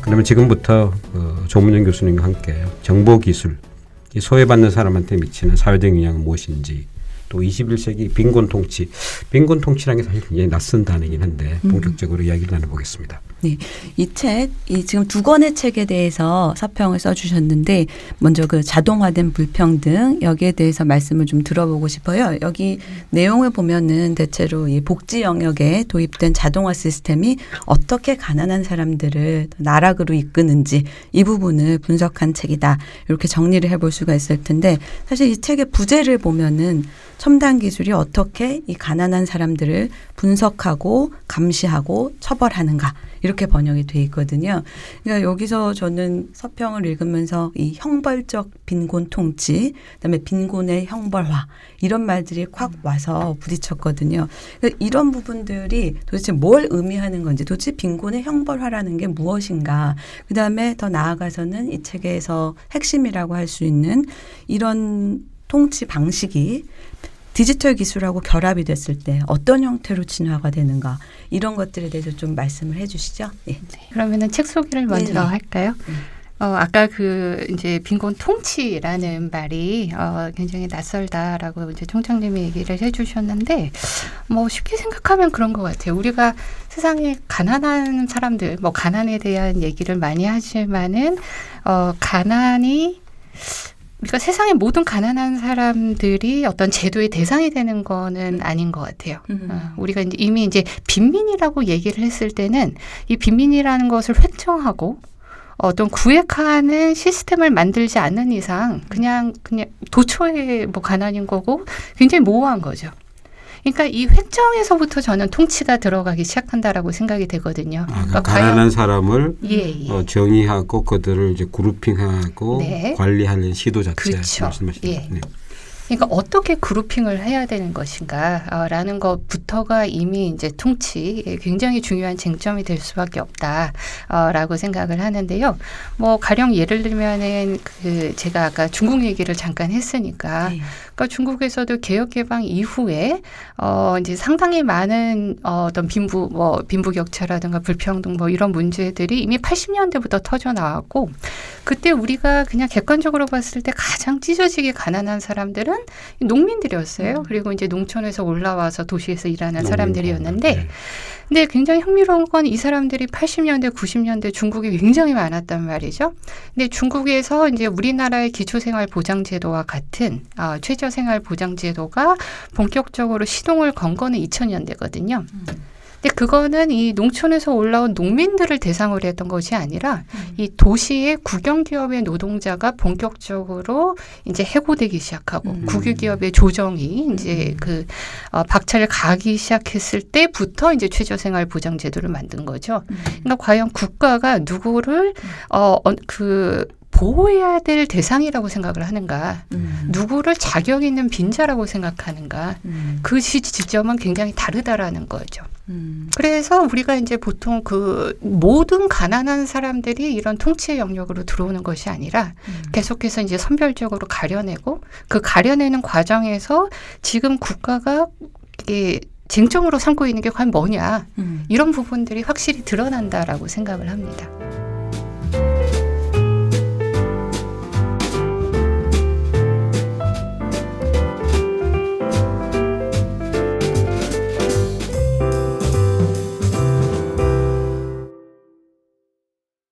그러면 지금부터 조문현 교수님과 함께 정보기술, 이 소외받는 사람한테 미치는 사회적 영향은 무엇인지, 또 21세기 빈곤 통치라는 게 사실 굉장히 낯선 단어이긴 한데 본격적으로 이야기를 나눠보겠습니다. 네, 이 책, 지금 두 권의 책에 대해서 서평을 써주셨는데 먼저 그 자동화된 불평등 여기에 대해서 말씀을 좀 들어보고 싶어요. 여기 내용을 보면은 대체로 이 복지 영역에 도입된 자동화 시스템이 어떻게 가난한 사람들을 나락으로 이끄는지 이 부분을 분석한 책이다. 이렇게 정리를 해볼 수가 있을 텐데 사실 이 책의 부제를 보면은 첨단 기술이 어떻게 이 가난한 사람들을 분석하고 감시하고 처벌하는가 이렇게 번역이 돼 있거든요. 그러니까 여기서 저는 서평을 읽으면서 이 형벌적 빈곤 통치, 그다음에 빈곤의 형벌화 이런 말들이 콱 와서 부딪혔거든요. 그러니까 이런 부분들이 도대체 뭘 의미하는 건지, 도대체 빈곤의 형벌화라는 게 무엇인가, 그다음에 더 나아가서는 이 책에서 핵심이라고 할 수 있는 이런 통치 방식이 디지털 기술하고 결합이 됐을 때 어떤 형태로 진화가 되는가 이런 것들에 대해서 좀 말씀을 해주시죠. 네. 그러면은 책 소개를 먼저 네네. 할까요? 아까 그 이제 빈곤 통치라는 말이 굉장히 낯설다라고 이제 총장님이 얘기를 해주셨는데 뭐 쉽게 생각하면 그런 것 같아요. 우리가 세상에 가난한 사람들, 뭐 가난에 대한 얘기를 많이 하지만은 가난이 우리가 세상의 모든 가난한 사람들이 어떤 제도의 대상이 되는 거는 아닌 것 같아요. 우리가 이미 이제 빈민이라고 얘기를 했을 때는 이 빈민이라는 것을 획정하고 어떤 구획하는 시스템을 만들지 않는 이상 그냥 도처의 뭐 가난인 거고 굉장히 모호한 거죠. 그러니까 이 획정에서부터 저는 통치가 들어가기 시작한다라고 생각이 되거든요. 그러니까 가난한 사람을 예. 정의하고 그들을 이제 그룹핑하고 네. 관리하는 시도 자체 그렇죠. 말씀하시는 예. 거네요. 그러니까 어떻게 그룹핑을 해야 되는 것인가라는 것부터가 이미 이제 통치에 굉장히 중요한 쟁점이 될 수밖에 없다라고 생각을 하는데요. 뭐 가령 예를 들면은 그 제가 아까 중국 얘기를 잠깐 했으니까, 네. 그러니까 중국에서도 개혁 개방 이후에 이제 상당히 많은 어떤 빈부격차라든가 불평등 뭐 이런 문제들이 이미 80년대부터 터져 나왔고, 그때 우리가 그냥 객관적으로 봤을 때 가장 찢어지게 가난한 사람들은 농민들이었어요. 그리고 이제 농촌에서 올라와서 도시에서 일하는 사람들이었는데, 근데 굉장히 흥미로운 건 이 사람들이 80년대, 90년대 중국에 굉장히 많았단 말이죠. 근데 중국에서 이제 우리나라의 기초생활보장제도와 같은 최저생활보장제도가 본격적으로 시동을 건 거는 2000년대거든요. 근데 그거는 이 농촌에서 올라온 농민들을 대상으로 했던 것이 아니라 이 도시의 국영기업의 노동자가 본격적으로 이제 해고되기 시작하고 국유기업의 조정이 이제 그 박차를 가기 시작했을 때부터 이제 최저생활보장제도를 만든 거죠. 그러니까 과연 국가가 누구를 보호해야 될 대상이라고 생각을 하는가, 누구를 자격 있는 빈자라고 생각하는가, 그 지점은 굉장히 다르다라는 거죠. 그래서 우리가 이제 보통 그 모든 가난한 사람들이 이런 통치의 영역으로 들어오는 것이 아니라 계속해서 이제 선별적으로 가려내고, 그 가려내는 과정에서 지금 국가가 이게 쟁점으로 삼고 있는 게 과연 뭐냐, 이런 부분들이 확실히 드러난다라고 생각을 합니다.